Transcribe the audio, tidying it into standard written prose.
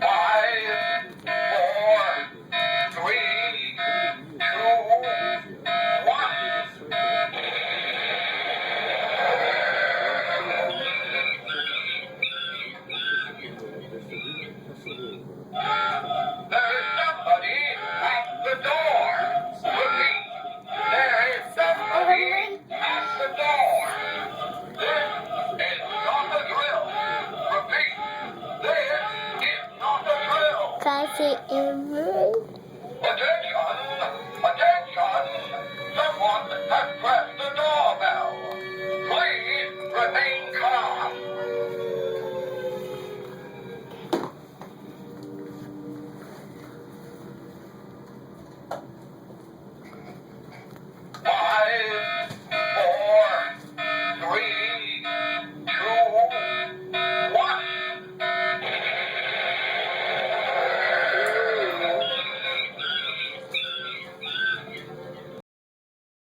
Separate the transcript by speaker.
Speaker 1: Five, four, three, two, one. There is somebody at the door. Repeat. There is somebody at the door. This is not a drill. Repeat. This is not a drill.
Speaker 2: Kasi